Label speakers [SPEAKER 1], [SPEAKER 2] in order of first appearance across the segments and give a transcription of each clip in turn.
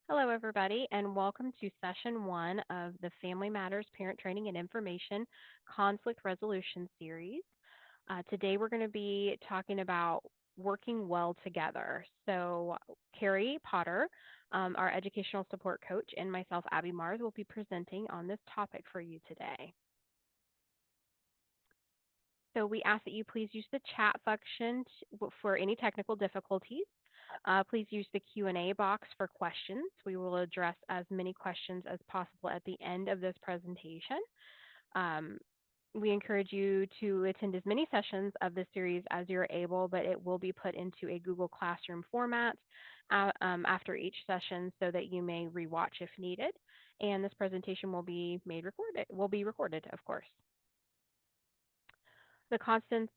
[SPEAKER 1] Hello, everybody, and welcome to session one of the Family Matters Parent Training and Information Conflict Resolution Series. Today, we're going to be talking about working well together. So, Karrie Potter, our educational support coach, and myself, Abby Mars, will be presenting on this topic for you today. So we ask that you please use the chat function for any technical difficulties. Please use the Q&A box for questions. We will address as many questions as possible at the end of this presentation. Um, we encourage you to attend as many sessions of this series as you're able, but it will be put into a Google Classroom format after each session so that you may rewatch if needed. And this presentation will be recorded, of course. The contents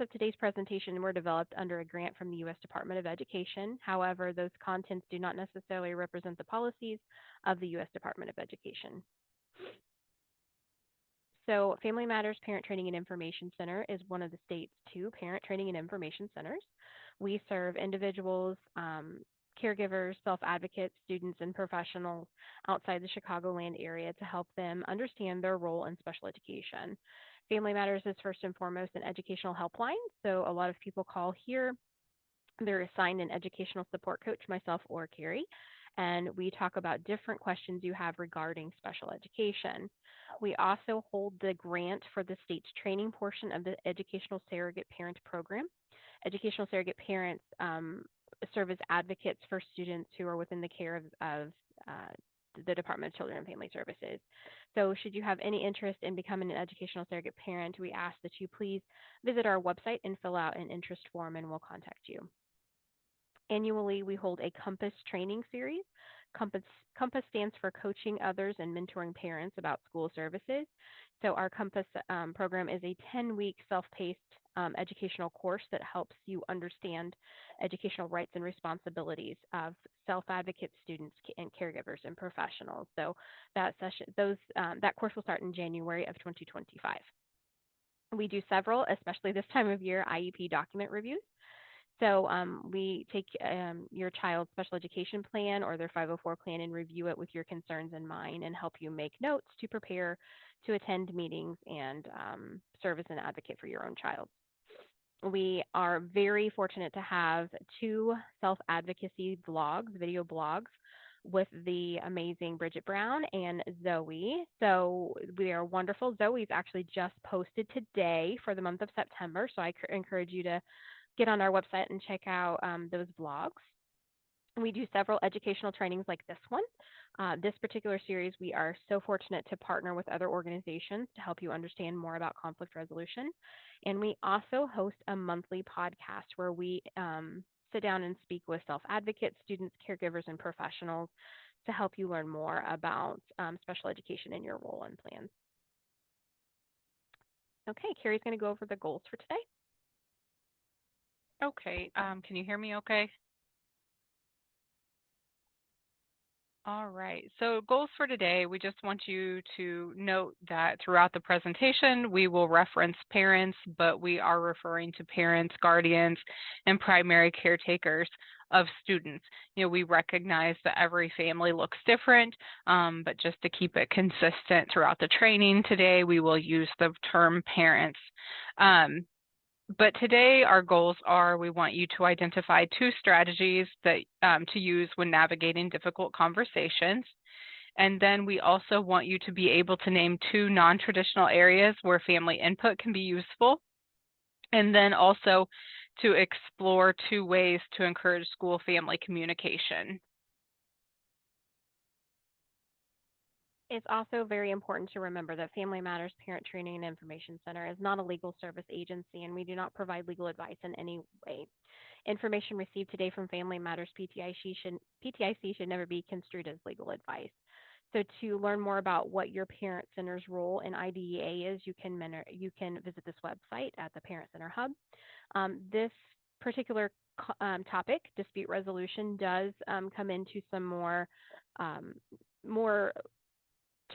[SPEAKER 1] of today's presentation were developed under a grant from the U.S. Department of Education. However, those contents do not necessarily represent the policies of the U.S. Department of Education. So, Family Matters Parent Training and Information Center is one of the state's two parent training and information centers. We serve individuals, caregivers, self advocates, students, and professionals outside the Chicagoland area to help them understand their role in special education. Family Matters is first and foremost an educational helpline, so a lot of people call here. They're assigned an educational support coach, myself or Karrie, and we talk about different questions you have regarding special education. We also hold the grant for the state's training portion of the Educational Surrogate Parent Program. Educational surrogate parents serve as advocates for students who are within the care of the Department of Children and Family Services. So, should you have any interest in becoming an educational surrogate parent, we ask that you please visit our website and fill out an interest form, and we'll contact you. Annually, we hold a COMPASS training series. COMPASS stands for Coaching Others and Mentoring Parents About School Services. So, our COMPASS program is a 10-week self paced educational course that helps you understand educational rights and responsibilities of self advocates, students, and caregivers and professionals. So, that course will start in January of 2025. We do several, especially this time of year, IEP document reviews. So we take your child's special education plan or their 504 plan and review it with your concerns in mind and help you make notes to prepare to attend meetings and serve as an advocate for your own child. We are very fortunate to have two self advocacy vlogs, video blogs, with the amazing Bridget Brown and Zoe. So we are wonderful. Zoe's actually just posted today for the month of September. So I encourage you to get on our website and check out those blogs. We do several educational trainings like this one. This particular series, we are so fortunate to partner with other organizations to help you understand more about conflict resolution. And we also host a monthly podcast where we sit down and speak with self advocates, students, caregivers, and professionals to help you learn more about special education and your role and plans. Okay, Karrie's going to go over the goals for today.
[SPEAKER 2] Okay, can you hear me okay? All right. So goals for today, we just want you to note that throughout the presentation, we will reference parents, but we are referring to parents, guardians, and primary caretakers of students. We recognize that every family looks different, but just to keep it consistent throughout the training today, we will use the term parents. But today our goals are we want you to identify two strategies that to use when navigating difficult conversations. And then we also want you to be able to name two non-traditional areas where family input can be useful. And then also to explore two ways to encourage school-family communication.
[SPEAKER 1] It's also very important to remember that Family Matters Parent Training and Information Center is not a legal service agency, and we do not provide legal advice in any way. Information received today from Family Matters PTIC should never be construed as legal advice. So, to learn more about what your Parent Center's role in IDEA is, you can visit this website at the Parent Center Hub. This particular topic, dispute resolution, does come into some more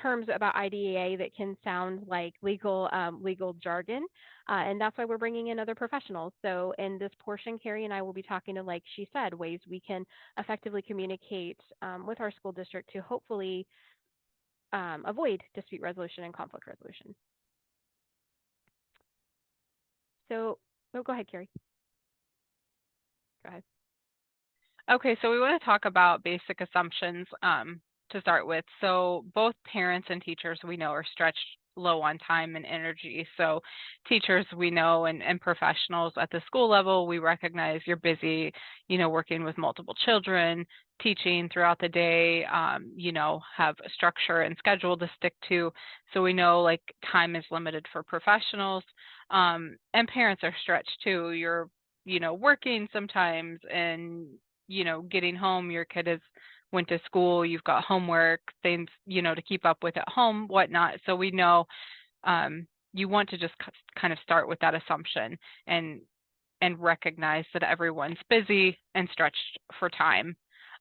[SPEAKER 1] terms about IDEA that can sound like legal jargon, and that's why we're bringing in other professionals. So in this portion, Karrie and I will be talking to, like she said, ways we can effectively communicate with our school district to hopefully avoid dispute resolution and conflict resolution. So, oh, go ahead, Karrie. Go ahead.
[SPEAKER 2] Okay, so we want to talk about basic assumptions to start with. So both parents and teachers we know are stretched low on time and energy. So teachers we know and professionals at the school level, we recognize you're busy, working with multiple children, teaching throughout the day, have a structure and schedule to stick to. So we know like time is limited for professionals. And parents are stretched too. You're working sometimes and getting home, your kid has went to school, you've got homework, things, to keep up with at home, whatnot. So we know you want to just kind of start with that assumption and recognize that everyone's busy and stretched for time.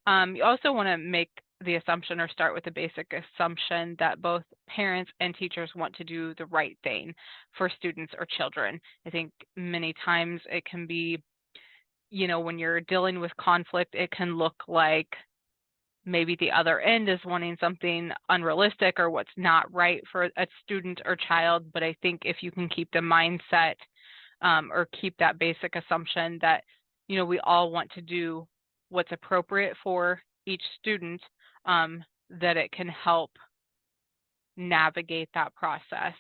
[SPEAKER 2] You also want to make the assumption or start with the basic assumption that both parents and teachers want to do the right thing for students or children. I think many times it can be when you're dealing with conflict, it can look like maybe the other end is wanting something unrealistic or what's not right for a student or child. But I think if you can keep the mindset or keep that basic assumption that, we all want to do what's appropriate for each student, that it can help navigate that process.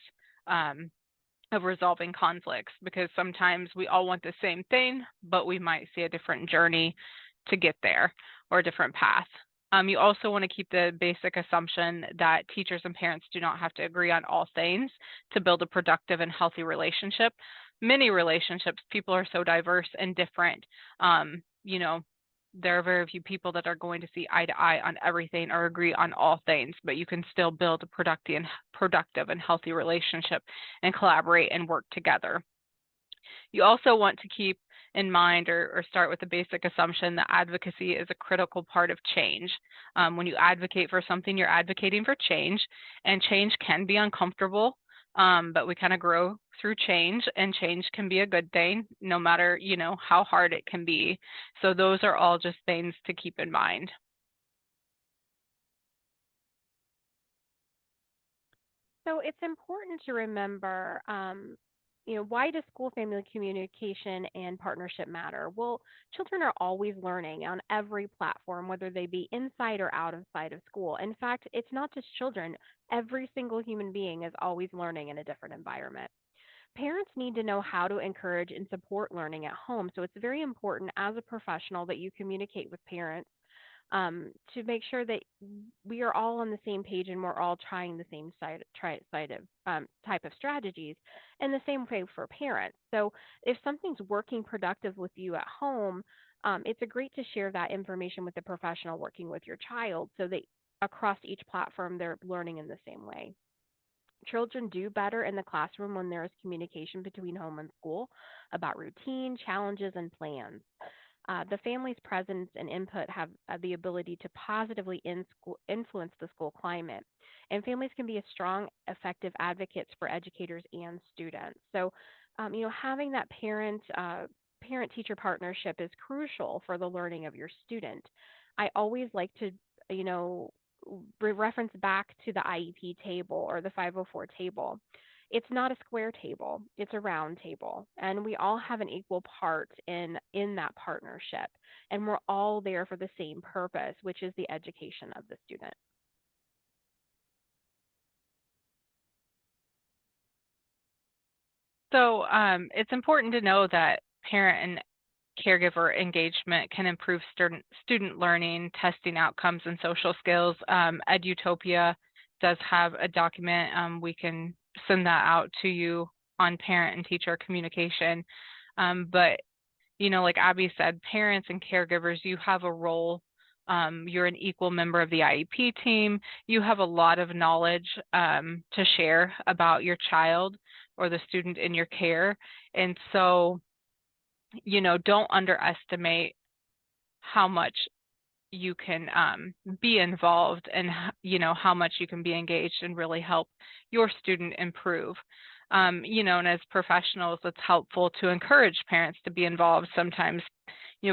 [SPEAKER 2] Of resolving conflicts, because sometimes we all want the same thing, but we might see a different journey to get there or a different path. You also want to keep the basic assumption that teachers and parents do not have to agree on all things to build a productive and healthy relationship. Many relationships, people are so diverse and different. There are very few people that are going to see eye to eye on everything or agree on all things, but you can still build a productive and healthy relationship and collaborate and work together. You also want to keep in mind or start with the basic assumption that advocacy is a critical part of change. When you advocate for something, you're advocating for change, and change can be uncomfortable. But we kind of grow through change, and change can be a good thing, no matter, how hard it can be. So those are all just things to keep in mind.
[SPEAKER 1] So it's important to remember, why does school family communication and partnership matter? Well, children are always learning on every platform, whether they be inside or outside of school. In fact, it's not just children. Every single human being is always learning in a different environment. Parents need to know how to encourage and support learning at home. So it's very important as a professional that you communicate with parents to make sure that we are all on the same page and we're all trying the same type of strategies, and the same way for parents. So if something's working productive with you at home, it's a great to share that information with the professional working with your child so that across each platform they're learning in the same way. Children do better in the classroom when there is communication between home and school about routine, challenges, and plans. The family's presence and input have the ability to positively influence the school climate. And families can be a strong, effective advocates for educators and students. So, having that parent teacher partnership is crucial for the learning of your student. I always like to, you know, reference back to the IEP table or the 504 table. It's not a square table, it's a round table, and we all have an equal part in that partnership, and we're all there for the same purpose, which is the education of the student.
[SPEAKER 2] So it's important to know that parent and caregiver engagement can improve student learning, testing outcomes, and social skills. Edutopia does have a document. We can send that out to you on parent and teacher communication. But, like Abby said, parents and caregivers, you have a role. You're an equal member of the IEP team. You have a lot of knowledge to share about your child or the student in your care. And so, don't underestimate how much you can be involved and how much you can be engaged and really help your student improve. And as professionals, it's helpful to encourage parents to be involved. Sometimes,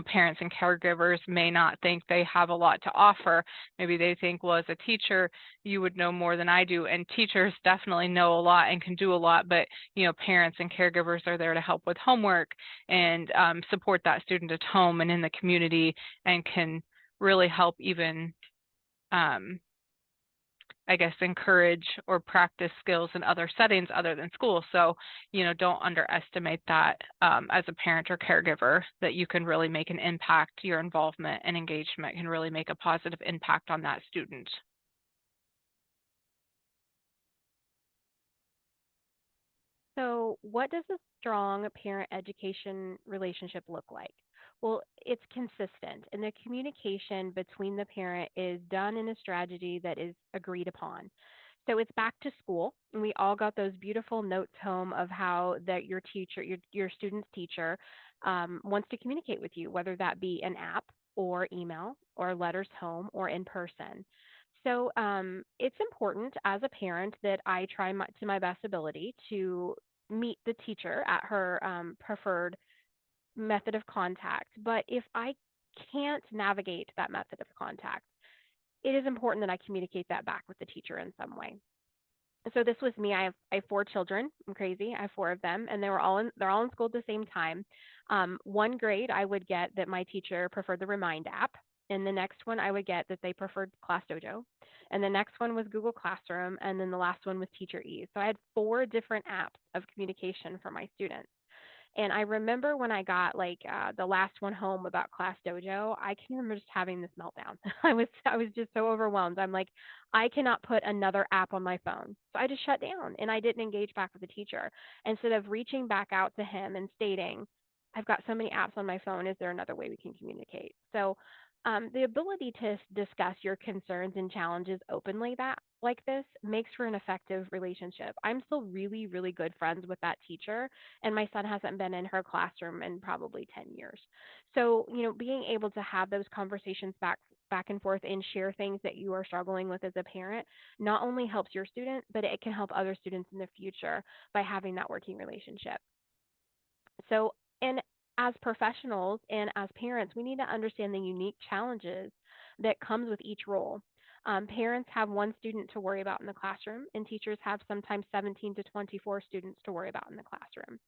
[SPEAKER 2] parents and caregivers may not think they have a lot to offer. Maybe they think, well, as a teacher, you would know more than I do. And teachers definitely know a lot and can do a lot, but, parents and caregivers are there to help with homework and support that student at home and in the community, and can really help even I guess, encourage or practice skills in other settings other than school. So, don't underestimate that as a parent or caregiver, that you can really make an impact. Your involvement and engagement can really make a positive impact on that student.
[SPEAKER 1] So, what does a strong parent education relationship look like? Well, it's consistent, and the communication between the parent is done in a strategy that is agreed upon. So it's back to school, and we all got those beautiful notes home of how that your teacher, your student's teacher, wants to communicate with you, whether that be an app or email or letters home or in person. So it's important as a parent that I try to my best ability to meet the teacher at her preferred method of contact. But if I can't navigate that method of contact, it is important that I communicate that back with the teacher in some way. So this was me. I have 4 children. I'm crazy. I have 4 of them, and they're all in school at the same time. One grade I would get that my teacher preferred the Remind app, and the next one I would get that they preferred Class Dojo, and the next one was Google Classroom, and then the last one was Teacher Ease. So I had 4 different apps of communication for my students. And I remember when I got the last one home about Class Dojo, I can remember just having this meltdown. I was just so overwhelmed. I'm like, I cannot put another app on my phone. So I just shut down and I didn't engage back with the teacher. Instead of reaching back out to him and stating, I've got so many apps on my phone. Is there another way we can communicate? So the ability to discuss your concerns and challenges openly that like this makes for an effective relationship. I'm still really, really good friends with that teacher, and my son hasn't been in her classroom in probably 10 years. So, being able to have those conversations back and forth and share things that you are struggling with as a parent not only helps your student, but it can help other students in the future by having that working relationship. So, and as professionals and as parents, we need to understand the unique challenges that comes with each role. Parents have one student to worry about in the classroom, and teachers have sometimes 17 to 24 students to worry about in the classroom.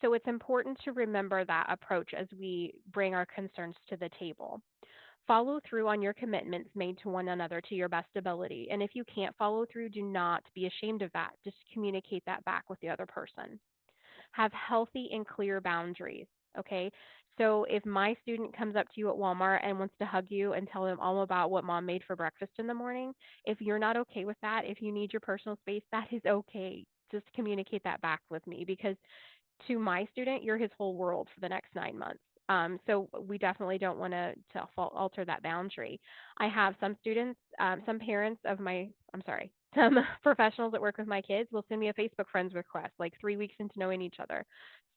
[SPEAKER 1] So it's important to remember that approach as we bring our concerns to the table. Follow through on your commitments made to one another to your best ability. And if you can't follow through, do not be ashamed of that. Just communicate that back with the other person. Have healthy and clear boundaries. Okay. So if my student comes up to you at Walmart and wants to hug you and tell them all about what mom made for breakfast in the morning, if you're not okay with that, if you need your personal space, that is okay. Just communicate that back with me, because to my student, you're his whole world for the next 9 months. So we definitely don't want to alter that boundary. I have some students, some parents of my, I'm sorry, some professionals that work with my kids will send me a Facebook friends request like 3 weeks into knowing each other.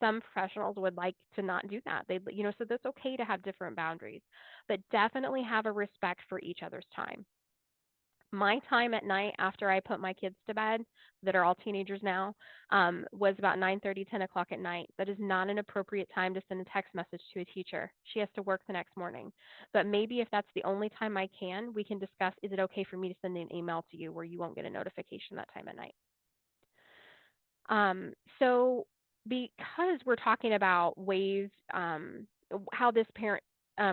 [SPEAKER 1] Some professionals would like to not do that. So that's okay to have different boundaries, but definitely have a respect for each other's time. My time at night after I put my kids to bed, that are all teenagers now, was about 9:30, 10 o'clock at night. That is not an appropriate time to send a text message to a teacher. She has to work the next morning. But maybe if that's the only time I can, we can discuss, is it okay for me to send an email to you where you won't get a notification that time at night? So because we're talking about ways, how this parent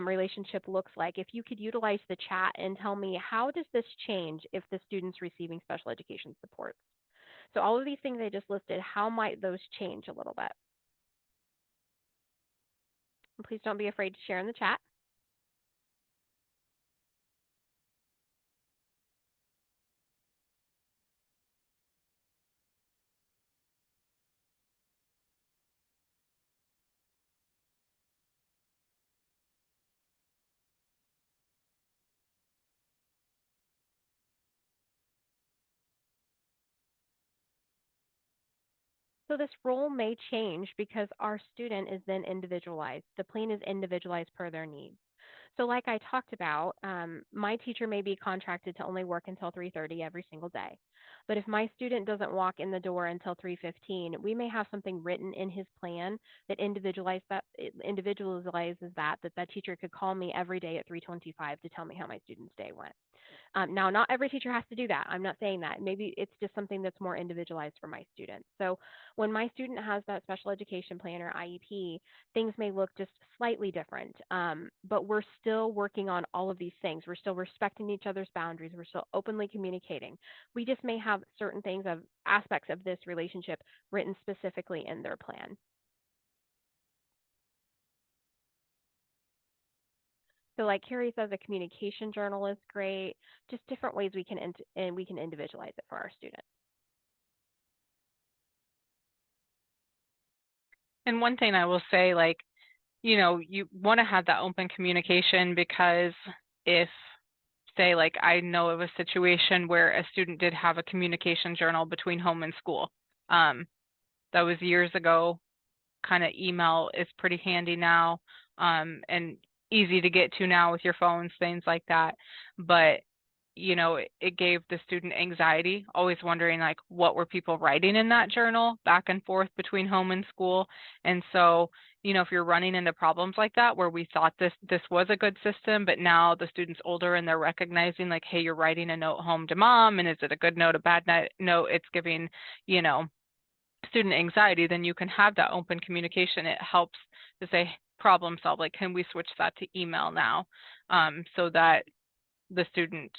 [SPEAKER 1] relationship looks like, if you could utilize the chat and tell me, how does this change if the student's receiving special education support? So all of these things I just listed, how might those change a little bit? And please don't be afraid to share in the chat. So this role may change because our student is then individualized. The plan is individualized per their needs. So like I talked about, my teacher may be contracted to only work until 3:30 every single day. But if my student doesn't walk in the door until 3:15, we may have something written in his plan that individualizes that teacher could call me every day at 3:25 to tell me how my student's day went. Now, not every teacher has to do that. I'm not saying that. Maybe it's just something that's more individualized for my student. So when my student has that special education plan or IEP, things may look just slightly different. But we're still working on all of these things. We're still respecting each other's boundaries. We're still openly communicating. We just may have certain things of aspects of this relationship written specifically in their plan. So, like Karrie says, a communication journal is great. Just different ways and we can individualize it for our students.
[SPEAKER 2] And one thing I will say, like, you want to have that open communication because if, say, like, I know of a situation where a student did have a communication journal between home and school. That was years ago. Kind of email is pretty handy now, and easy to get to now with your phones, things like that. But it gave the student anxiety, always wondering like what were people writing in that journal back and forth between home and school. And so, if you're running into problems like that where we thought this was a good system, but now the student's older and they're recognizing like, hey, you're writing a note home to mom, and is it a good note, a bad note? It's giving, you know, student anxiety, then you can have that open communication. It helps to say problem solve, like, can we switch that to email now, so that the student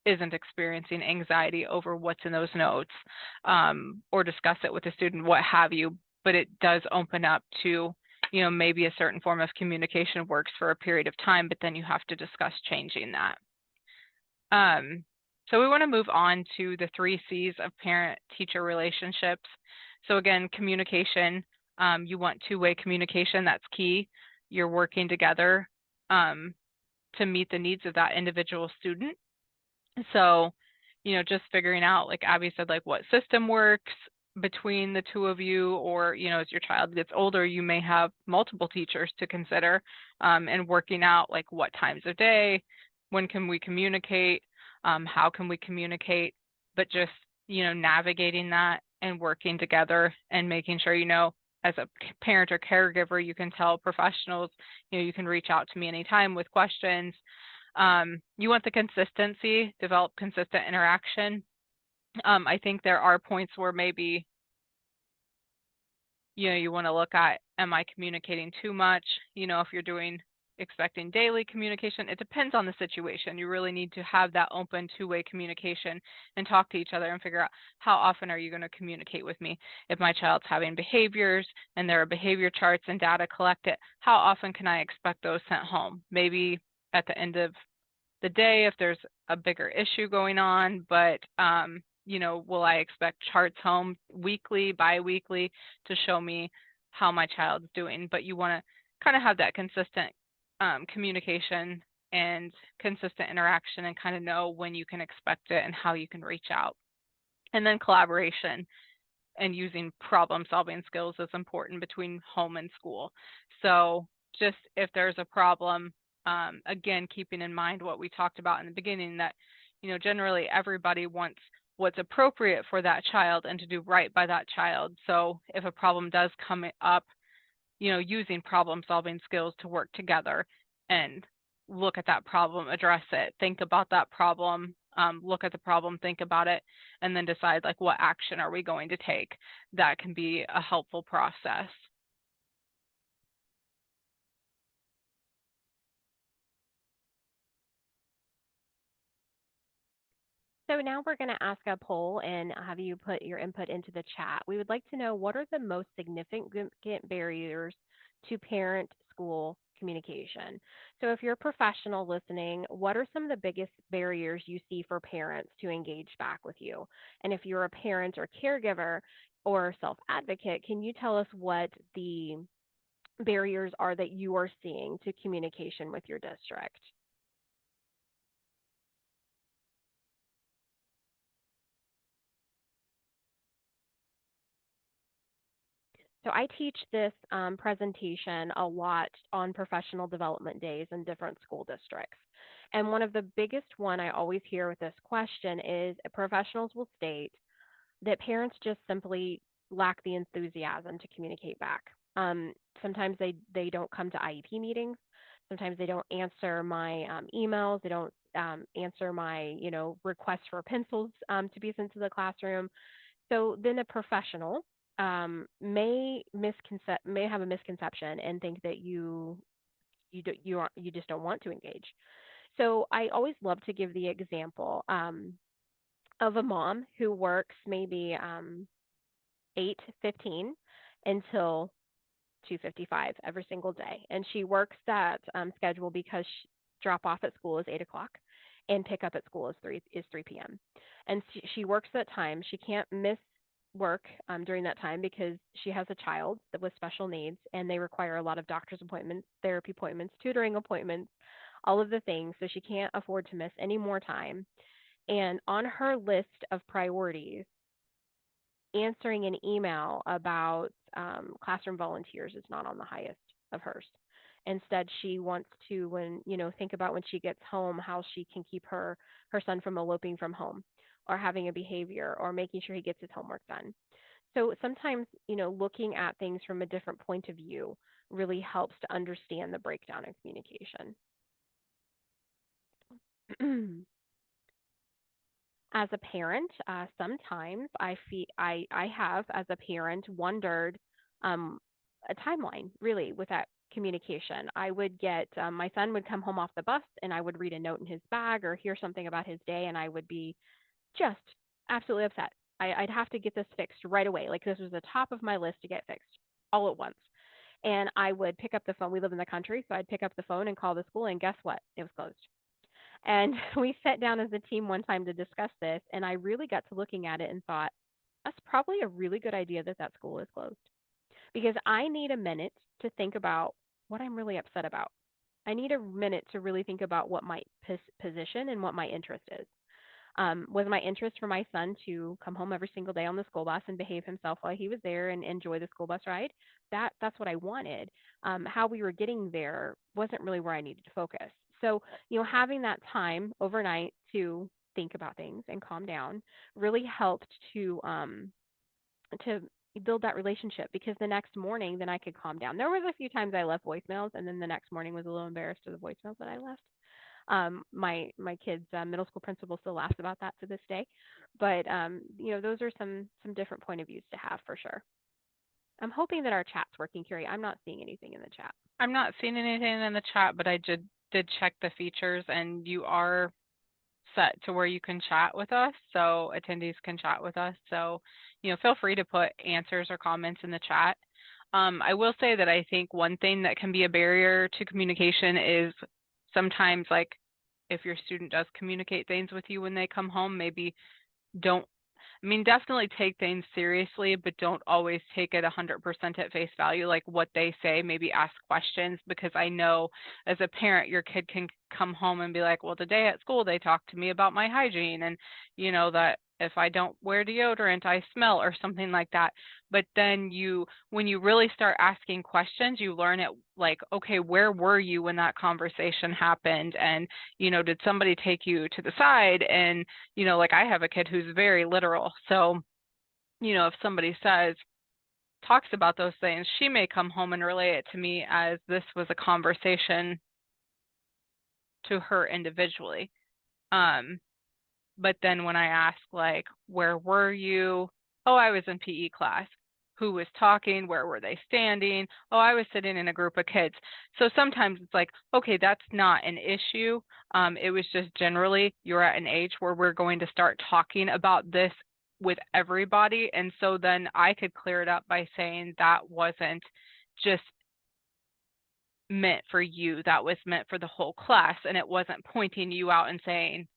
[SPEAKER 2] isn't experiencing anxiety over what's in those notes, or discuss it with the student, what have you. But it does open up to, maybe a certain form of communication works for a period of time, but then you have to discuss changing that. So we want to move on to the 3 C's of parent-teacher relationships. So again, communication, you want two-way communication, that's key. You're working together to meet the needs of that individual student. So, just figuring out, like Abby said, like what system works between the two of you, or, as your child gets older, you may have multiple teachers to consider, and working out like what times of day, when can we communicate, how can we communicate, but just, navigating that and working together and making sure, as a parent or caregiver, you can tell professionals, you can reach out to me anytime with questions. You want the consistency, develop consistent interaction. I think there are points where maybe, you want to look at, am I communicating too much? If you're expecting daily communication, it depends on the situation. You really need to have that open two-way communication and talk to each other and figure out how often are you going to communicate with me. If my child's having behaviors and there are behavior charts and data collected, how often can I expect those sent home? Maybe at the end of the day if there's a bigger issue going on, but will I expect charts home weekly, bi-weekly to show me how my child's doing? But you want to kind of have that consistent communication and consistent interaction and kind of know when you can expect it and how you can reach out. And then collaboration and using problem solving skills is important between home and school. So just if there's a problem, again, keeping in mind what we talked about in the beginning, that, generally everybody wants what's appropriate for that child and to do right by that child. So if a problem does come up, using problem solving skills to work together and look at that problem, address it, think about that problem, look at the problem, think about it, and then decide like what action are we going to take. That can be a helpful process.
[SPEAKER 1] So now we're going to ask a poll and have you put your input into the chat. We would like to know, what are the most significant barriers to parent-school communication? So if you're a professional listening, what are some of the biggest barriers you see for parents to engage back with you? And if you're a parent or caregiver or self-advocate, can you tell us what the barriers are that you are seeing to communication with your district? So I teach this presentation a lot on professional development days in different school districts. And one of the biggest one I always hear with this question is professionals will state that parents just simply lack the enthusiasm to communicate back. Sometimes they don't come to IEP meetings. Sometimes they don't answer my emails. They don't answer my requests for pencils to be sent to the classroom. So then a professional may have a misconception and think that you just don't want to engage. So I always love to give the example of a mom who works maybe 8:15 until 2:55 every single day, and she works that schedule because drop off at school is 8 o'clock, and pick up at school is 3 p.m. And she works that time. She can't miss work during that time because she has a child that with special needs, and they require a lot of doctor's appointments, therapy appointments, tutoring appointments, all of the things. So she can't afford to miss any more time. And on her list of priorities, answering an email about classroom volunteers is not on the highest of hers. Instead, she wants to, think about when she gets home, how she can keep her son from eloping from home, or having a behavior, or making sure he gets his homework done. So sometimes, looking at things from a different point of view really helps to understand the breakdown in communication. As a parent, sometimes I have as a parent wondered um, a timeline really with that communication. I would get my son would come home off the bus and I would read a note in his bag or hear something about his day and I would be just absolutely upset. I'd have to get this fixed right away. Like this was the top of my list to get fixed all at once. And I would pick up the phone. We live in the country, so I'd pick up the phone and call the school, and guess what? It was closed. And we sat down as a team one time to discuss this, and I really got to looking at it and thought, that's probably a really good idea that that school is closed because I need a minute to think about what I'm really upset about. I need a minute to really think about what my position and what my interest is. Was my interest for my son to come home every single day on the school bus and behave himself while he was there and enjoy the school bus ride? That's what I wanted. How we were getting there wasn't really where I needed to focus. So, having that time overnight to think about things and calm down really helped to build that relationship because the next morning then I could calm down. There was a few times I left voicemails and then the next morning was a little embarrassed of the voicemails that I left. My kids' middle school principal still laughs about that to this day. But those are some different point of views to have for sure. I'm hoping that our chat's working, Karrie. I'm not seeing anything in the chat.
[SPEAKER 2] I'm not seeing anything in the chat, but I did check the features, and you are set to where you can chat with us, so attendees can chat with us. So, feel free to put answers or comments in the chat. I will say that I think one thing that can be a barrier to communication is sometimes, like, if your student does communicate things with you when they come home, maybe don't definitely take things seriously, but don't always take it 100% at face value, like what they say. Maybe ask questions, because I know as a parent, your kid can come home and be like, well, today at school, they talked to me about my hygiene and, that if I don't wear deodorant, I smell or something like that. But then when you really start asking questions, you learn it like, okay, where were you when that conversation happened? And, did somebody take you to the side? And, like I have a kid who's very literal. So, if somebody talks about those things, she may come home and relay it to me as this was a conversation to her individually. But then when I ask, like, where were you? Oh, I was in PE class. Who was talking? Where were they standing? Oh, I was sitting in a group of kids. So sometimes it's like, okay, that's not an issue. It was just generally you're at an age where we're going to start talking about this with everybody. And so then I could clear it up by saying that wasn't just meant for you. That was meant for the whole class. And it wasn't pointing you out and saying,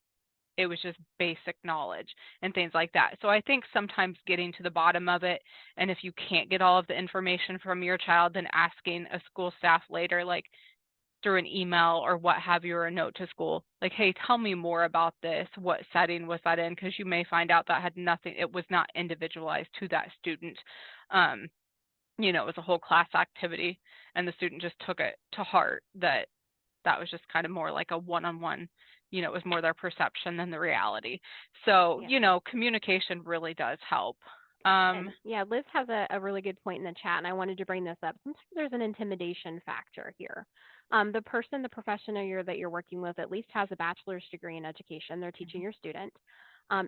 [SPEAKER 2] it was just basic knowledge and things like that. So I think sometimes getting to the bottom of it, and if you can't get all of the information from your child, then asking a school staff later, like through an email or what have you, or a note to school, like, hey, tell me more about this. What setting was that in? Because you may find out that had nothing, it was not individualized to that student. it was a whole class activity and the student just took it to heart that that was just kind of more like a one-on-one, it was more their perception than the reality. So,
[SPEAKER 1] Yeah.
[SPEAKER 2] communication really does help.
[SPEAKER 1] And yeah, Liz has a really good point in the chat, and I wanted to bring this up. Sometimes there's an intimidation factor here. The person, the professional that you're working with, at least has a bachelor's degree in education. They're teaching your student.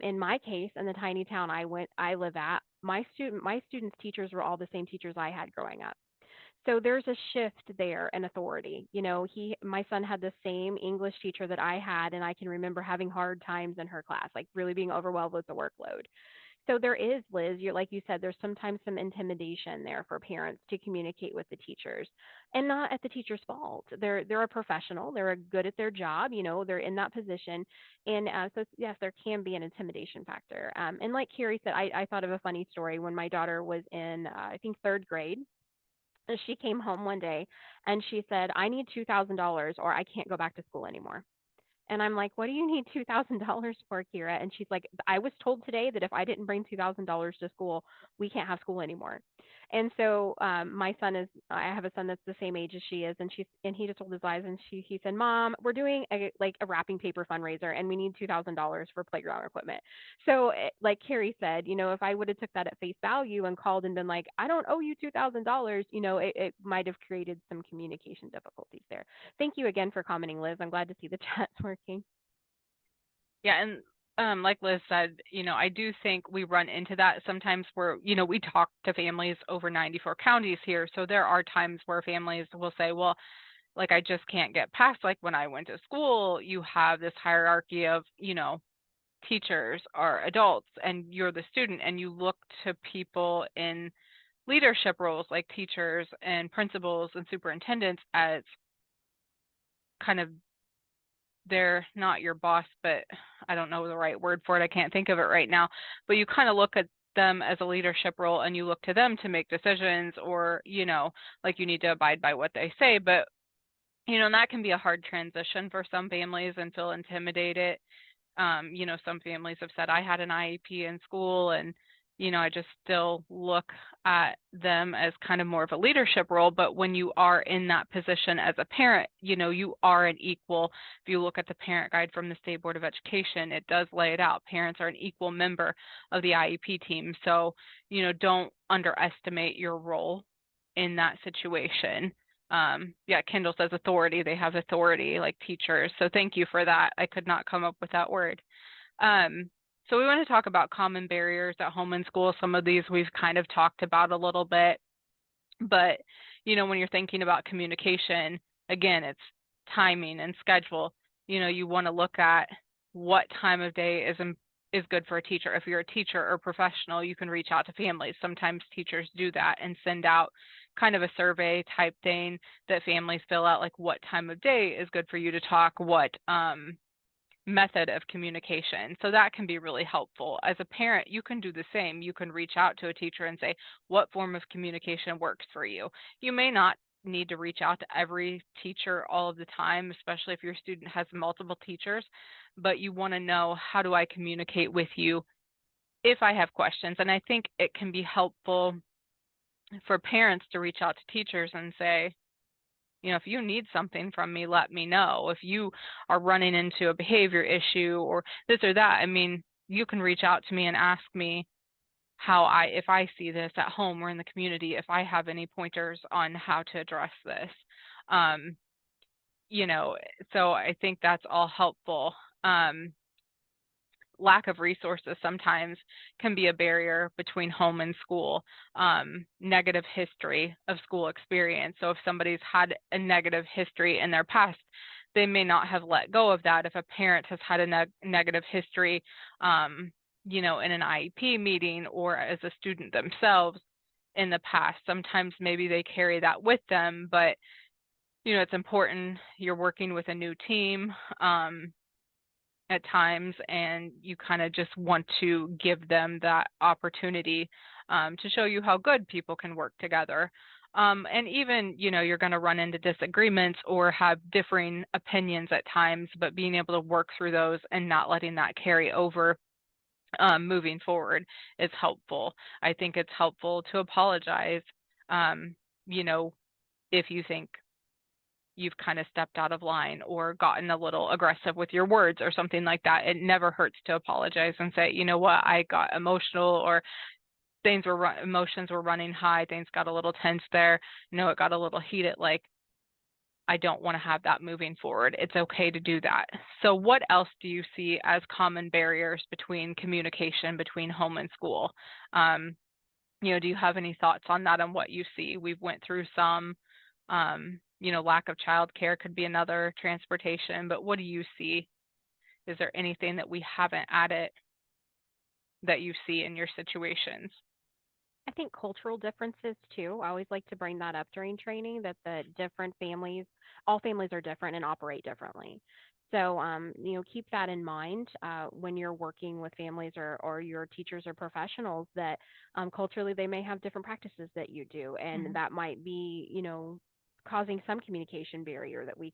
[SPEAKER 1] In my case, in the tiny town I live at, my students' teachers were all the same teachers I had growing up. So there's a shift there in authority. My son had the same English teacher that I had, and I can remember having hard times in her class, like really being overwhelmed with the workload. So there is, Liz, you're like you said, there's sometimes some intimidation there for parents to communicate with the teachers, and not at the teacher's fault. They're a professional, they're good at their job, they're in that position, and so yes, there can be an intimidation factor. And like Karrie said, I thought of a funny story when my daughter was in I think third grade. She came home one day and she said, "I need $2,000 or I can't go back to school anymore." And I'm like, "What do you need $2,000 for, Kira?" And she's like, "I was told today that if I didn't bring $2,000 to school, we can't have school anymore." And so my son is, I have a son that's the same age as she is, and he just told his eyes, and he said, "Mom, we're doing a wrapping paper fundraiser, and we need $2,000 for playground equipment." So like Karrie said, if I would have took that at face value and called and been like, "I don't owe you $2,000," it might have created some communication difficulties there. Thank you again for commenting, Liz. I'm glad to see the chat's working.
[SPEAKER 2] Yeah, and like Liz said, I do think we run into that sometimes where, we talk to families over 94 counties here. So there are times where families will say, well, like I just can't get past, like when I went to school, you have this hierarchy of, teachers are adults and you're the student, and you look to people in leadership roles like teachers and principals and superintendents as kind of, they're not your boss, but I don't know the right word for it. I can't think of it right now. But you kind of look at them as a leadership role and you look to them to make decisions, or, like you need to abide by what they say. But, and that can be a hard transition for some families and feel intimidated. Some families have said, I had an IEP in school, and, I just still look at them as kind of more of a leadership role. But when you are in that position as a parent, you are an equal. If you look at the parent guide from the State Board of Education, it does lay it out. Parents are an equal member of the IEP team. So, don't underestimate your role in that situation. Yeah, Kendall says authority. They have authority like teachers. So thank you for that. I could not come up with that word. So we want to talk about common barriers at home and school. Some of these we've kind of talked about a little bit, but when you're thinking about communication, again, it's timing and schedule. You want to look at what time of day is good for a teacher. If you're a teacher or professional, you can reach out to families. Sometimes teachers do that and send out kind of a survey type thing that families fill out, like what time of day is good for you to talk, what method of communication. So that can be really helpful. As a parent, you can do the same. You can reach out to a teacher and say, what form of communication works for you? You may not need to reach out to every teacher all of the time, especially if your student has multiple teachers, but you want to know, how do I communicate with you if I have questions? And I think it can be helpful for parents to reach out to teachers and say, if you need something from me, let me know. If you are running into a behavior issue or this or that, I mean, you can reach out to me and ask me if I see this at home or in the community, if I have any pointers on how to address this. Um, you know, so I think that's all helpful. Lack of resources sometimes can be a barrier between home and school. Negative history of school experience. So if somebody's had a negative history in their past, they may not have let go of that. If a parent has had a negative history, in an IEP meeting or as a student themselves in the past, sometimes maybe they carry that with them. But it's important. You're working with a new team. At times, and you kind of just want to give them that opportunity to show you how good people can work together. And even, you're going to run into disagreements or have differing opinions at times, but being able to work through those and not letting that carry over moving forward is helpful. I think it's helpful to apologize you know, if you think you've kind of stepped out of line or gotten a little aggressive with your words or something like that, it never hurts to apologize and say, you know what, I got emotional, or emotions were running high, things got a little tense there, it got a little heated, like, I don't want to have that moving forward. It's okay to do that. So what else do you see as common barriers between communication between home and school? Do you have any thoughts on that, on what you see? We've went through some, lack of childcare could be another, transportation, but what do you see? Is there anything that we haven't added that you see in your situations?
[SPEAKER 1] I think cultural differences too. I always like to bring that up during training, that the different families, all families are different and operate differently. So, keep that in mind when you're working with families or your teachers or professionals, that culturally they may have different practices that you do, and
[SPEAKER 2] Mhm.
[SPEAKER 1] that might be, causing some communication barrier that we.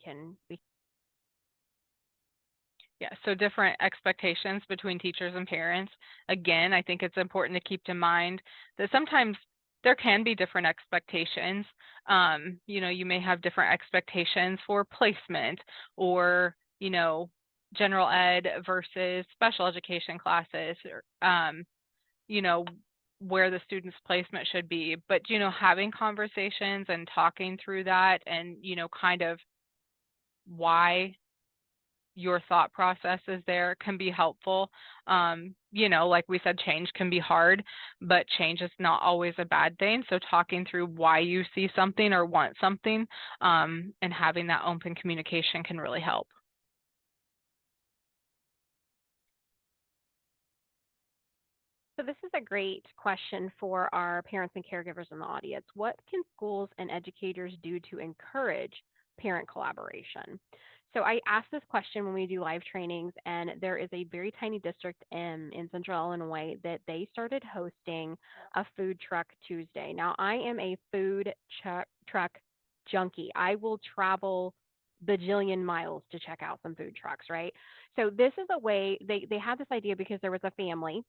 [SPEAKER 2] Yeah, so different expectations between teachers and parents. Again, I think it's important to keep in mind that sometimes there can be different expectations. You may have different expectations for placement, or, general ed versus special education classes, or, you know, where the student's placement should be. But, having conversations and talking through that, and, kind of why your thought processes there can be helpful. Like we said, change can be hard, but change is not always a bad thing. So talking through why you see something or want something, and having that open communication can really help.
[SPEAKER 1] So this is a great question for our parents and caregivers in the audience. What can schools and educators do to encourage parent collaboration? So I ask this question when we do live trainings, and there is a very tiny district in Central Illinois that they started hosting a food truck Tuesday. Now I am a truck junkie. I will travel bajillion miles to check out some food trucks, right? So this is a way they had this idea because there was a family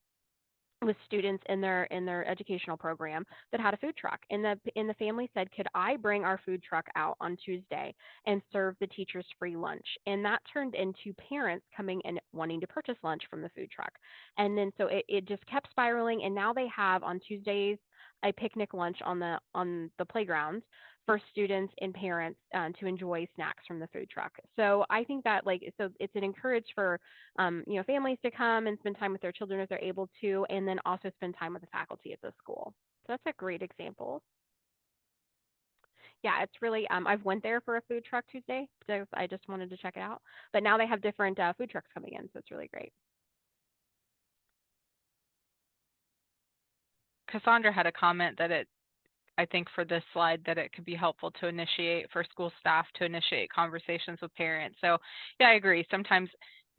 [SPEAKER 1] with students in their educational program that had a food truck, and the family said, could I bring our food truck out on Tuesday and serve the teachers free lunch? And that turned into parents coming and wanting to purchase lunch from the food truck. And then so it just kept spiraling, and now they have on Tuesdays a picnic lunch on the playground for students and parents to enjoy snacks from the food truck. So I think that, so it's an encourage for families to come and spend time with their children if they're able to, and then also spend time with the faculty at the school. So that's a great example. Yeah, it's really. I've went there for a food truck Tuesday, so I just wanted to check it out. But now they have different food trucks coming in, so it's really great.
[SPEAKER 2] Cassandra had a comment that I think for this slide, that it could be helpful to initiate, for school staff to initiate conversations with parents. So yeah, I agree. Sometimes,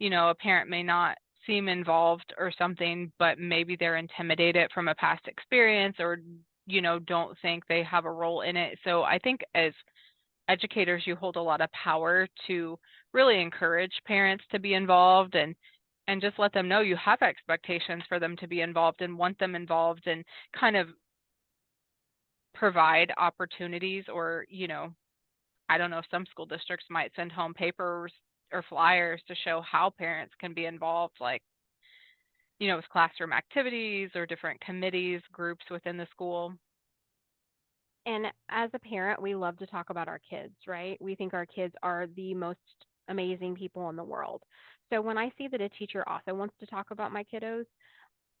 [SPEAKER 2] a parent may not seem involved or something, but maybe they're intimidated from a past experience, or, don't think they have a role in it. So I think as educators, you hold a lot of power to really encourage parents to be involved, and just let them know you have expectations for them to be involved and want them involved, and kind of provide opportunities, or, I don't know, some school districts might send home papers or flyers to show how parents can be involved, like, with classroom activities or different committees, groups within the school.
[SPEAKER 1] And as a parent, we love to talk about our kids, right? We think our kids are the most amazing people in the world. So when I see that a teacher also wants to talk about my kiddos,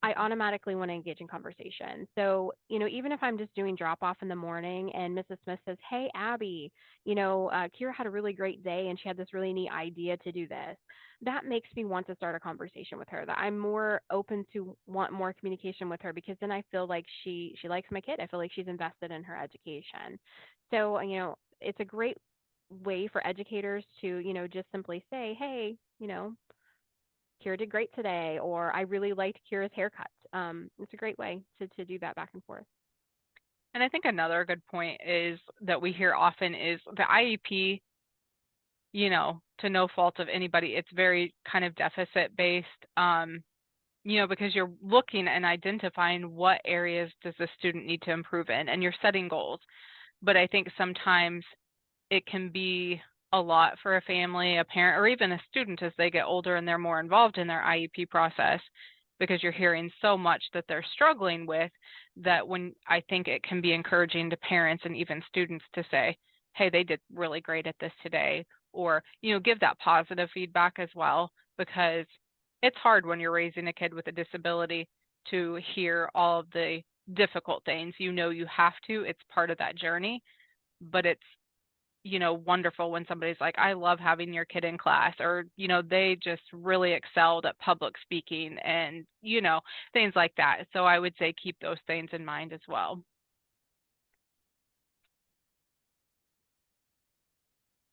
[SPEAKER 1] I automatically want to engage in conversation. So, even if I'm just doing drop off in the morning and Mrs. Smith says, hey, Abby, Kira had a really great day and she had this really neat idea to do this, that makes me want to start a conversation with her, that I'm more open to want more communication with her, because then I feel like she likes my kid. I feel like she's invested in her education. So, it's a great way for educators to, just simply say, hey, Kira did great today, or I really liked Kira's haircut. It's a great way to do that back and forth.
[SPEAKER 2] And I think another good point is that we hear often is the IEP, to no fault of anybody, it's very kind of deficit based. because you're looking and identifying what areas does the student need to improve in, and you're setting goals. But I think sometimes it can be a lot for a family, a parent, or even a student as they get older and they're more involved in their IEP process, because you're hearing so much that they're struggling with, that when I think it can be encouraging to parents and even students to say, hey, they did really great at this today, or, give that positive feedback as well, because it's hard when you're raising a kid with a disability to hear all of the difficult things. You have to, it's part of that journey, but it's wonderful when somebody's like, I love having your kid in class, or, they just really excelled at public speaking and, things like that. So I would say keep those things in mind as well.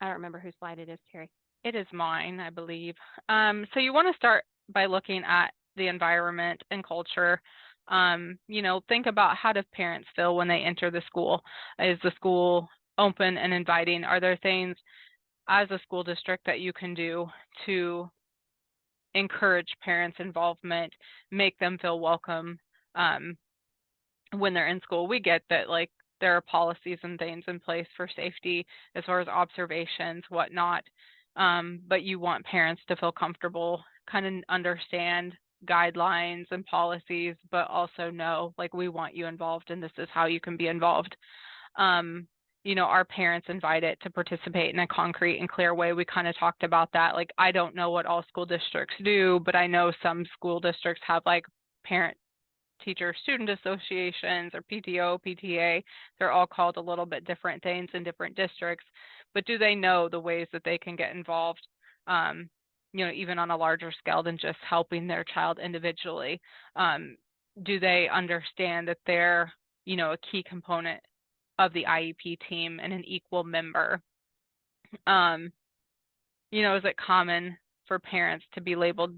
[SPEAKER 1] I don't remember whose slide it is, Terry.
[SPEAKER 2] It is mine, I believe. So you want to start by looking at the environment and culture. Think about, how do parents feel when they enter the school? Is the school open and inviting? Are there things as a school district that you can do to encourage parents' involvement, make them feel welcome um, when they're in school? We get that, like, there are policies and things in place for safety as far as observations, whatnot. But you want parents to feel comfortable, kind of understand guidelines and policies, but also know, like, we want you involved and this is how you can be involved. um, our parents invited to participate in a concrete and clear way. We kind of talked about that. Like, I don't know what all school districts do, but I know some school districts have like parent teacher student associations, or PTO, PTA. They're all called a little bit different things in different districts. But do they know the ways that they can get involved, um, even on a larger scale than just helping their child individually? Do they understand that they're, a key component of the IEP team and an equal member? Um, is it common for parents to be labeled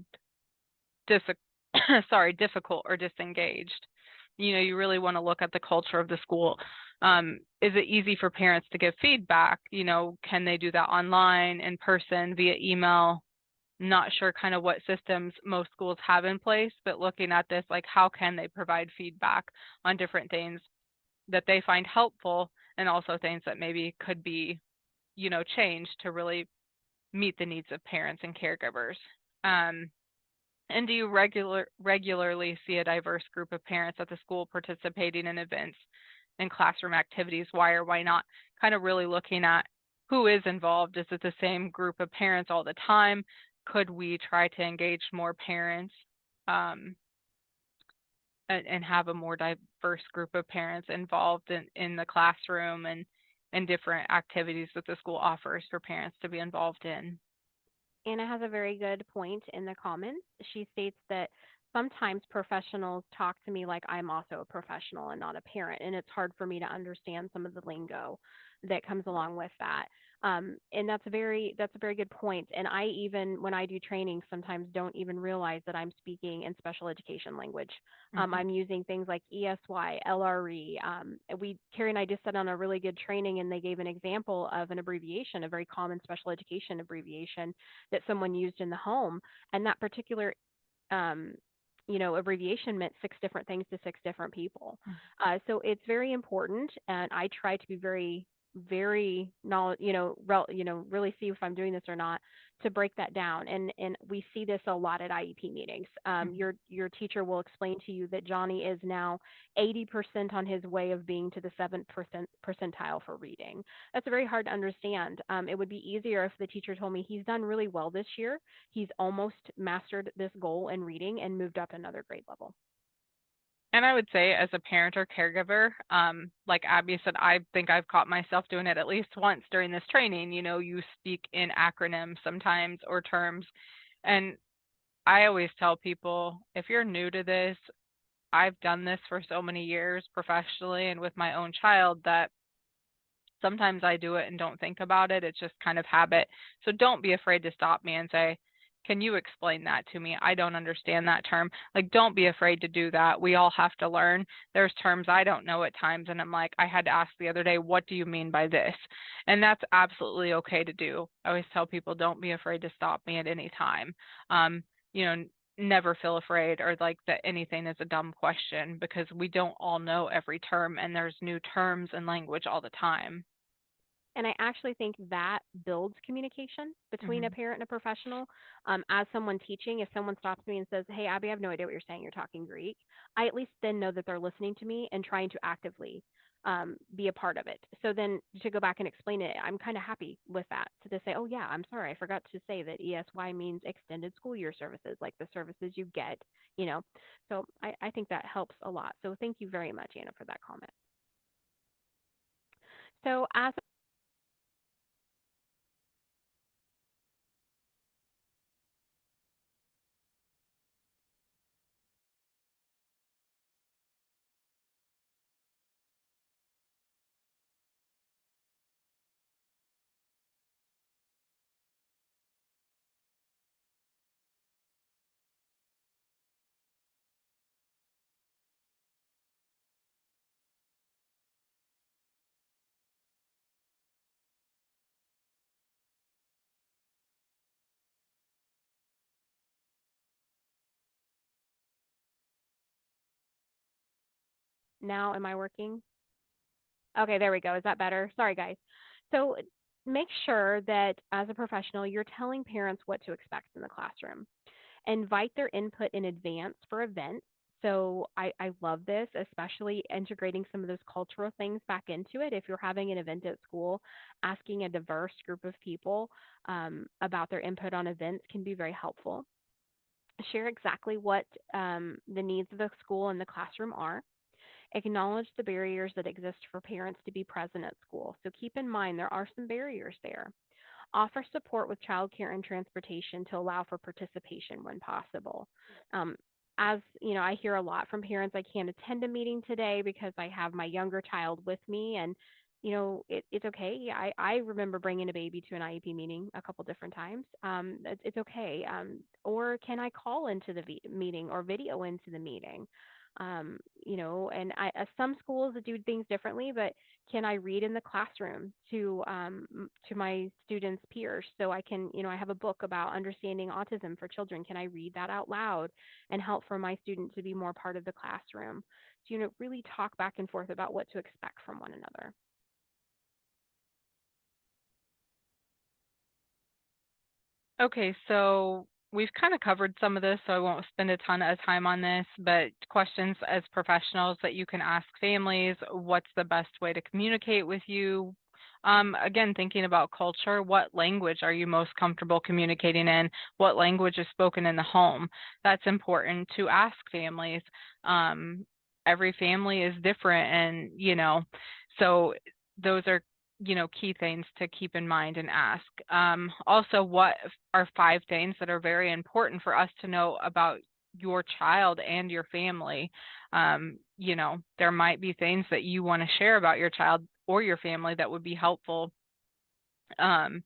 [SPEAKER 2] difficult or disengaged? You really want to look at the culture of the school. Is it easy for parents to give feedback? Can they do that online, in person, via email? Not sure kind of what systems most schools have in place, but looking at this, like, how can they provide feedback on different things that they find helpful, and also things that maybe could be, changed to really meet the needs of parents and caregivers. And do you regularly see a diverse group of parents at the school participating in events and classroom activities? Why or why not? Kind of really looking at who is involved. Is it the same group of parents all the time? Could we try to engage more parents, um, and have a more diverse group of parents involved in the classroom and different activities that the school offers for parents to be involved in?
[SPEAKER 1] Anna has a very good point in the comments. She states that sometimes professionals talk to me like I'm also a professional and not a parent, and it's hard for me to understand some of the lingo that comes along with that. And that's a very good point. And I, even when I do training, sometimes don't even realize that I'm speaking in special education language.
[SPEAKER 2] Mm-hmm.
[SPEAKER 1] I'm using things like ESY, LRE. Carrie and I just sat on a really good training, and they gave an example of an abbreviation, a very common special education abbreviation that someone used in the home, and that particular um, abbreviation meant six different things to six different people. So it's very important, and I try to be very, very knowledge, really see if I'm doing this or not, to break that down. And we see this a lot at IEP meetings.
[SPEAKER 2] Mm-hmm.
[SPEAKER 1] Your teacher will explain to you that Johnny is now 80% on his way of being to the 7th percentile for reading. That's very hard to understand. It would be easier if the teacher told me he's done really well this year. He's almost mastered this goal in reading and moved up another grade level.
[SPEAKER 2] And I would say, as a parent or caregiver, like Abby said, I think I've caught myself doing it at least once during this training. You speak in acronyms sometimes, or terms. And I always tell people, if you're new to this, I've done this for so many years professionally and with my own child, that sometimes I do it and don't think about it. It's just kind of habit. So don't be afraid to stop me and say, can you explain that to me? I don't understand that term. Like, don't be afraid to do that. We all have to learn. There's terms I don't know at times, and I'm like, I had to ask the other day, what do you mean by this? And that's absolutely okay to do. I always tell people, don't be afraid to stop me at any time. You know, never feel afraid or like that anything is a dumb question because we don't all know every term and there's new terms and language all the time.
[SPEAKER 1] And I actually think that builds communication between a
[SPEAKER 2] Hmm.
[SPEAKER 1] parent and a professional. As someone teaching, if someone stops me and says, "Hey, Abby, I have no idea what you're saying. You're talking Greek," I at least then know that they're listening to me and trying to actively be a part of it. So then to go back and explain it, I'm kind of happy with that. To say, "Oh yeah, I'm sorry, I forgot to say that ESY means extended school year services, like the services you get." You know, so I think that helps a lot. So thank you very much, Anna, for that comment. So as now, am I working? Okay, there we go. Is that better? Sorry, guys. So make sure that as a professional, you're telling parents what to expect in the classroom. Invite their input in advance for events. So I love this, especially integrating some of those cultural things back into it. If you're having an event at school, asking a diverse group of people about their input on events can be very helpful. Share exactly what the needs of the school and the classroom are. Acknowledge the barriers that exist for parents to be present at school. So keep in mind there are some barriers there. Offer support with childcare and transportation to allow for participation when possible. Um, as you know, I hear a lot from parents, I can't attend a meeting today because I have my younger child with me, and it's okay. Yeah, I remember bringing a baby to an IEP meeting a couple different times. It's okay. Or can I call into the meeting or video into the meeting? And some schools do things differently, but can I read in the classroom to my students' peers? So I can, I have a book about understanding autism for children. Can I read that out loud and help for my student to be more part of the classroom? So, really talk back and forth about what to expect from one another.
[SPEAKER 2] Okay, so we've kind of covered some of this, so I won't spend a ton of time on this, but questions as professionals that you can ask families, what's the best way to communicate with you? Again, thinking about culture, what language are you most comfortable communicating in? What language is spoken in the home? That's important to ask families. Um, every family is different, and so those are key things to keep in mind and ask. Also, what are 5 things that are very important for us to know about your child and your family? There might be things that you want to share about your child or your family that would be helpful um,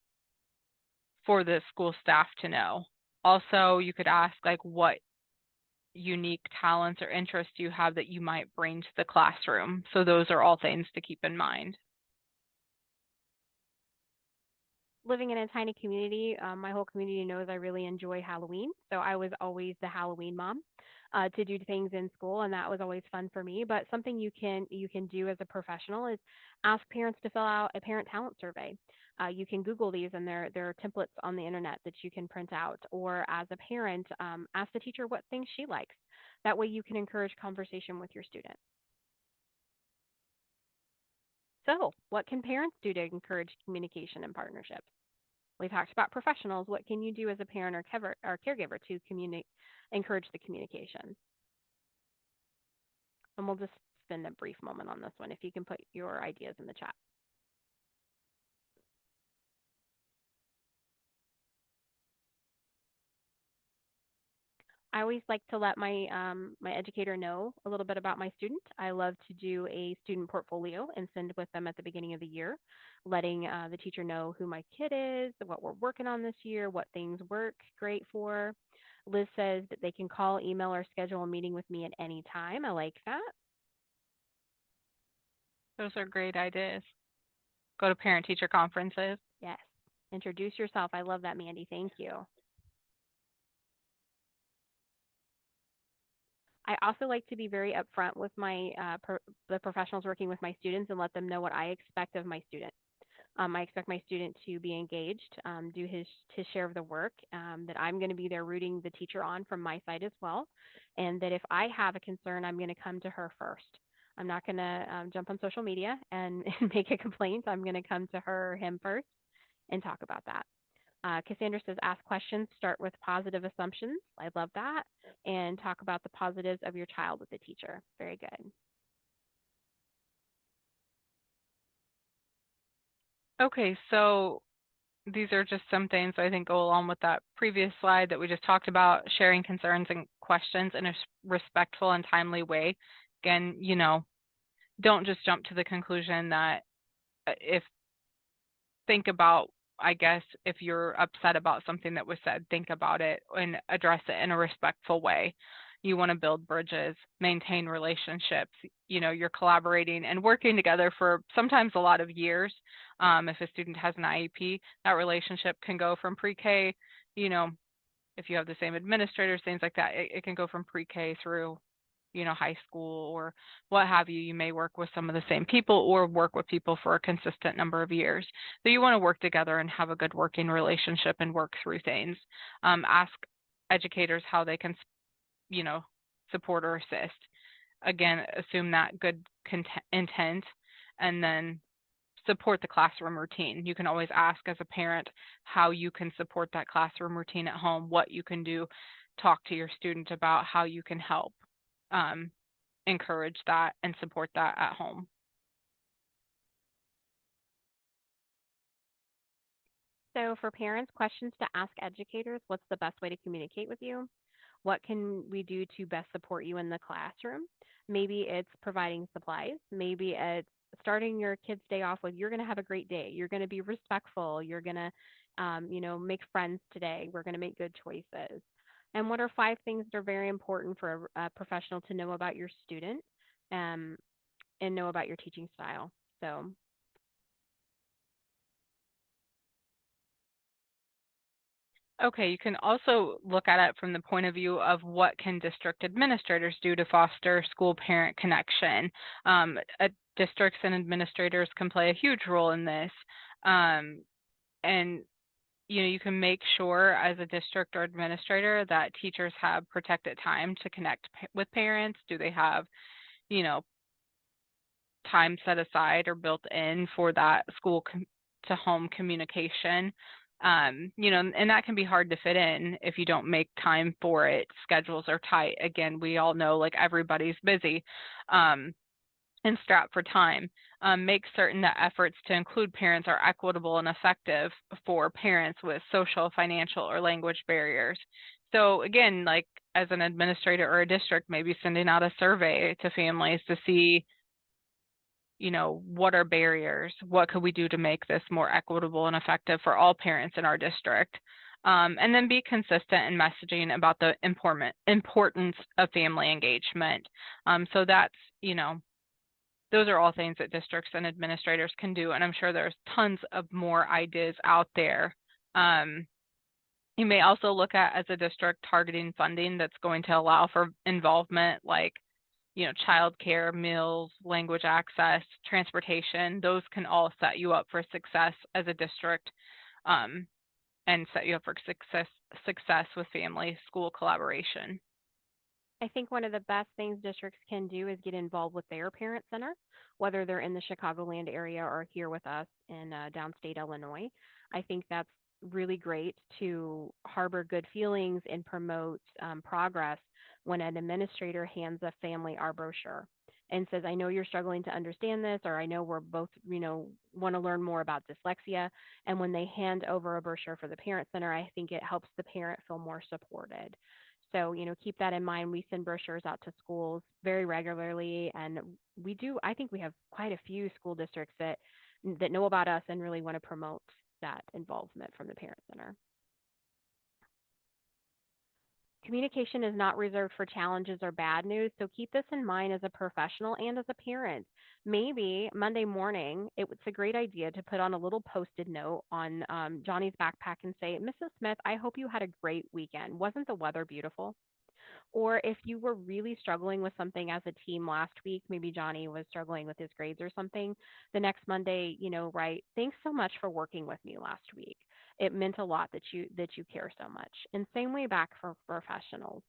[SPEAKER 2] for the school staff to know. Also, you could ask like what unique talents or interests you have that you might bring to the classroom. So those are all things to keep in mind.
[SPEAKER 1] Living in a tiny community, my whole community knows I really enjoy Halloween. So I was always the Halloween mom to do things in school, and that was always fun for me. But something you can do as a professional is ask parents to fill out a parent talent survey. You can Google these, and there are templates on the internet that you can print out. Or as a parent, ask the teacher what things she likes. That way, you can encourage conversation with your student. So, what can parents do to encourage communication and partnerships? We talked about professionals. What can you do as a parent or caregiver to encourage the communication? And we'll just spend a brief moment on this one if you can put your ideas in the chat. I always like to let my educator know a little bit about my student. I love to do a student portfolio and send with them at the beginning of the year, letting the teacher know who my kid is, what we're working on this year, what things work great for. Liz says that they can call, email, or schedule a meeting with me at any time. I like that.
[SPEAKER 2] Those are great ideas. Go to parent-teacher conferences.
[SPEAKER 1] Yes. Introduce yourself. I love that, Mandy. Thank you. I also like to be very upfront with the professionals working with my students and let them know what I expect of my student. I expect my student to be engaged, do his share of the work, that I'm going to be there rooting the teacher on from my side as well, and that if I have a concern, I'm going to come to her first. I'm not going to jump on social media and, and make a complaint. I'm going to come to her or him first and talk about that. Cassandra says, ask questions, start with positive assumptions. I love that. And talk about the positives of your child with the teacher. Very good.
[SPEAKER 2] Okay, so these are just some things I think go along with that previous slide that we just talked about, sharing concerns and questions in a respectful and timely way. Again, don't just jump to the conclusion that if think about, I guess, if you're upset about something that was said, think about it and address it in a respectful way. You want to build bridges, maintain relationships. You're collaborating and working together for sometimes a lot of years. If a student has an IEP, that relationship can go from pre-K, if you have the same administrators, things like that, it can go from pre-K through high school or what have you. You may work with some of the same people or work with people for a consistent number of years. So you want to work together and have a good working relationship and work through things. Ask educators how they can, support or assist. Again, assume that good intent and then support the classroom routine. You can always ask as a parent how you can support that classroom routine at home, what you can do, talk to your student about how you can help. Um, encourage that and support that at home.
[SPEAKER 1] So, for parents, questions to ask educators: what's the best way to communicate with you? What can we do to best support you in the classroom? Maybe it's providing supplies. Maybe it's starting your kid's day off with, you're going to have a great day. You're going to be respectful. You're going to, make friends today. We're going to make good choices. And what are 5 things that are very important for a professional to know about your student, um, and know about your teaching style? So,
[SPEAKER 2] Okay, you can also look at it from the point of view of what can district administrators do to foster school-parent connection. Districts and administrators can play a huge role in this. And you can make sure as a district or administrator that teachers have protected time to connect with parents. Do they have, you know, time set aside or built in for that school to home communication? And that can be hard to fit in if you don't make time for it. Schedules are tight. Again, we all know like everybody's busy. And strapped for time. Make certain that efforts to include parents are equitable and effective for parents with social, financial, or language barriers. So again, like as an administrator or a district, maybe sending out a survey to families to see, what are barriers? What could we do to make this more equitable and effective for all parents in our district? And then be consistent in messaging about the importance of family engagement. So that's, those are all things that districts and administrators can do, and I'm sure there's tons of more ideas out there. You may also look at, as a district, targeting funding that's going to allow for involvement, like, childcare, meals, language access, transportation. Those can all set you up for success as a district, and set you up for success with family school collaboration.
[SPEAKER 1] I think one of the best things districts can do is get involved with their parent center, whether they're in the Chicagoland area or here with us in downstate Illinois. I think that's really great to harbor good feelings and promote progress when an administrator hands a family our brochure and says, I know you're struggling to understand this, or I know we're both, want to learn more about dyslexia. And when they hand over a brochure for the parent center, I think it helps the parent feel more supported. So, keep that in mind. We send brochures out to schools very regularly, and I think we have quite a few school districts that know about us and really want to promote that involvement from the parent center. Communication is not reserved for challenges or bad news, so keep this in mind as a professional and as a parent. Maybe Monday morning, it's a great idea to put on a little post-it note on Johnny's backpack and say, Mrs. Smith, I hope you had a great weekend. Wasn't the weather beautiful? Or if you were really struggling with something as a team last week, maybe Johnny was struggling with his grades or something, the next Monday, write, "Thanks so much for working with me last week. It meant a lot that you care so much." And same way back for professionals.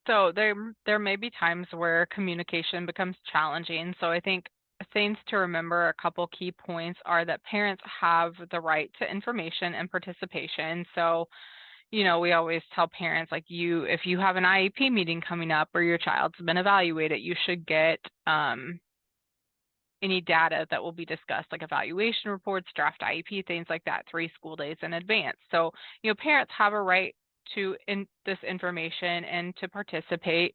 [SPEAKER 2] So there may be times where communication becomes challenging. So I think things to remember, a couple key points are that parents have the right to information and participation. So, we always tell parents like if you have an IEP meeting coming up or your child's been evaluated, you should get any data that will be discussed, like evaluation reports, draft IEP, things like that, 3 school days in advance. So, parents have a right to this information and to participate.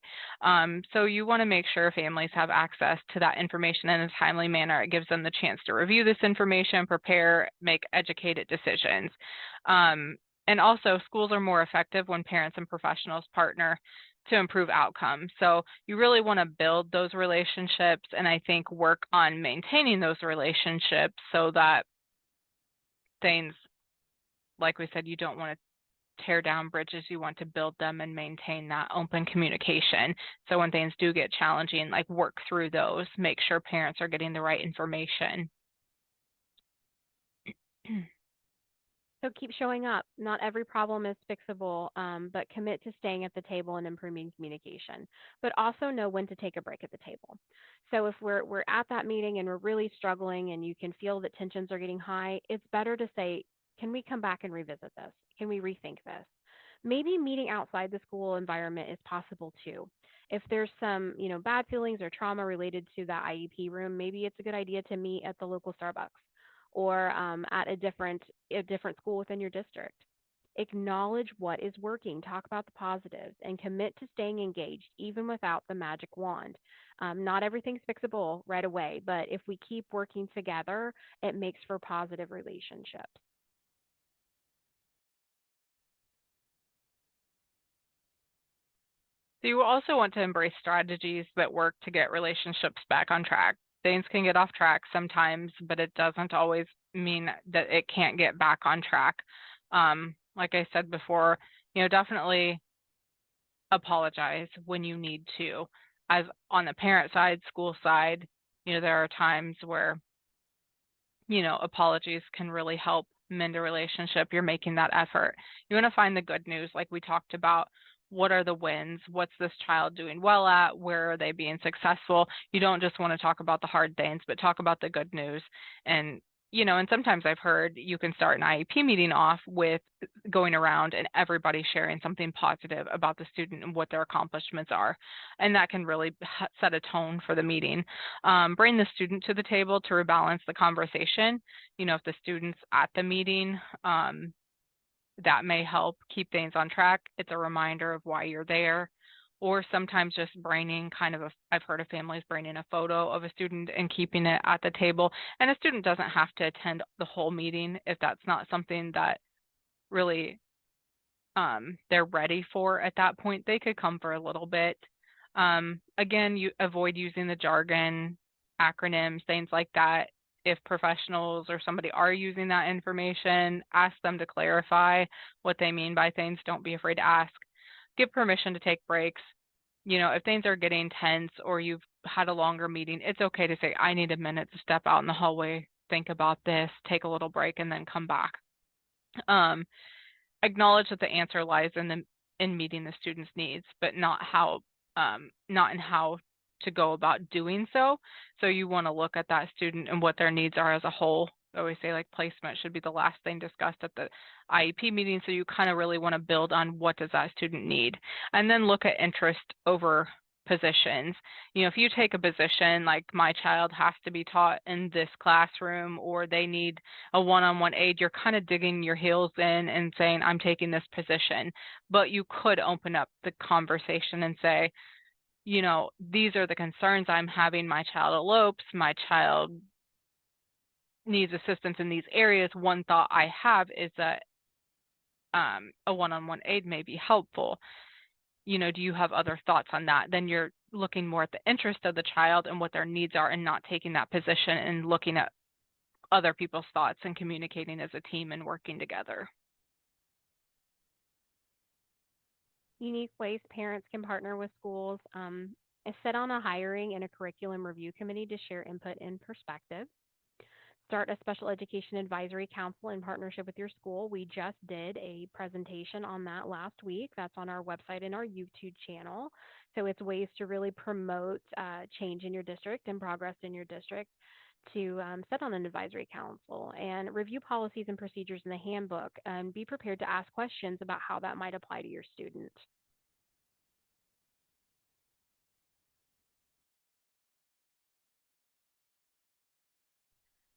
[SPEAKER 2] So you want to make sure families have access to that information in a timely manner. It gives them the chance to review this information, prepare, make educated decisions. And also, schools are more effective when parents and professionals partner to improve outcomes. So you really want to build those relationships, and I think work on maintaining those relationships so that things, like we said, you don't want to tear down bridges, you want to build them and maintain that open communication. So when things do get challenging, like work through those, make sure parents are getting the right information.
[SPEAKER 1] So keep showing up. Not every problem is fixable, but commit to staying at the table and improving communication. But also know when to take a break at the table. So if we're at that meeting and we're really struggling and you can feel that tensions are getting high, it's better to say, "Can we come back and revisit this? Can we rethink this?" Maybe meeting outside the school environment is possible too. If there's some, bad feelings or trauma related to that IEP room, maybe it's a good idea to meet at the local Starbucks or at a different school within your district. Acknowledge what is working, talk about the positives, and commit to staying engaged even without the magic wand. Not everything's fixable right away, but if we keep working together, it makes for positive relationships.
[SPEAKER 2] So you also want to embrace strategies that work to get relationships back on track. Things can get off track sometimes, but it doesn't always mean that it can't get back on track. Like I said before, definitely apologize when you need to. As on the parent side, school side, there are times where, apologies can really help mend a relationship. You're making that effort. You want to find the good news, like we talked about. What are the wins? What's this child doing well at? Where are they being successful? You don't just want to talk about the hard things, but talk about the good news. And and sometimes I've heard you can start an IEP meeting off with going around and everybody sharing something positive about the student and what their accomplishments are. And that can really set a tone for the meeting. Bring the student to the table to rebalance the conversation. If the student's at the meeting, that may help keep things on track. It's a reminder of why you're there. Or sometimes just bringing I've heard of families bringing a photo of a student and keeping it at the table. And a student doesn't have to attend the whole meeting if that's not something that really they're ready for at that point. They could come for a little bit. Again, you avoid using the jargon, acronyms, things like that. If professionals or somebody are using that information, ask them to clarify what they mean by things. Don't be afraid to ask. Give permission to take breaks. If things are getting tense or you've had a longer meeting, it's okay to say, "I need a minute to step out in the hallway, think about this, take a little break, and then come back." Um, Acknowledge that the answer lies in meeting the student's needs, but not in how to go about doing so. So you want to look at that student and what their needs are as a whole. I always say like placement should be the last thing discussed at the IEP meeting. So you kind of really want to build on what does that student need, and then look at interest over positions. If you take a position like my child has to be taught in this classroom or they need a one-on-one aid, you're kind of digging your heels in and saying, "I'm taking this position." But you could open up the conversation and say, "These are the concerns I'm having. My child elopes. My child needs assistance in these areas. One thought I have is that a one-on-one aid may be helpful. Do you have other thoughts on that?" Then you're looking more at the interest of the child and what their needs are and not taking that position and looking at other people's thoughts and communicating as a team and working together.
[SPEAKER 1] unique ways parents can partner with schools is sit on a hiring and a curriculum review committee to share input and perspective. Start a special education advisory council in partnership with your school. We just did a presentation on that last week. That's on our website and our YouTube channel. So it's ways to really promote change in your district and progress in your district to sit on an advisory council and review policies and procedures in the handbook and be prepared to ask questions about how that might apply to your student.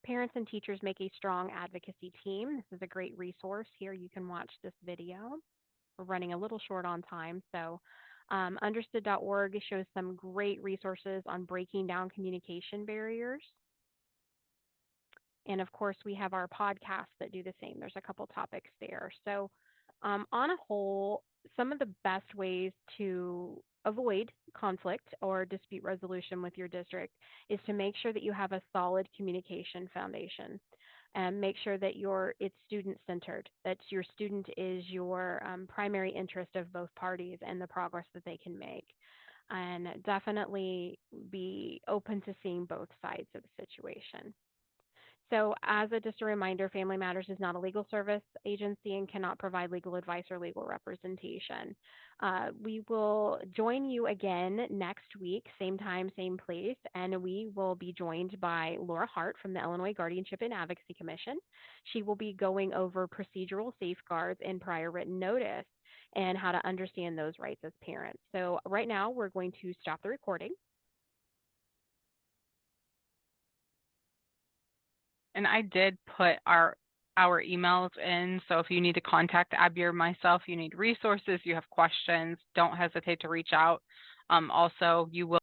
[SPEAKER 1] Parents and teachers make a strong advocacy team. This is a great resource. Here you can watch this video. We're running a little short on time, so understood.org shows some great resources on breaking down communication barriers. And of course, we have our podcasts that do the same. There's a couple topics there. So, on a whole, some of the best ways to avoid conflict or dispute resolution with your district is to make sure that you have a solid communication foundation and make sure that it's student centered, that your student is your primary interest of both parties and the progress that they can make. And definitely be open to seeing both sides of the situation. So, just a reminder, Family Matters is not a legal service agency and cannot provide legal advice or legal representation. We will join you again next week, same time, same place, and we will be joined by Laura Hart from the Illinois Guardianship and Advocacy Commission. She will be going over procedural safeguards and prior written notice and how to understand those rights as parents. So, right now, we're going to stop the recording.
[SPEAKER 2] And I did put our emails in, so if you need to contact Abby or myself, you need resources, you have questions, don't hesitate to reach out. Also, you will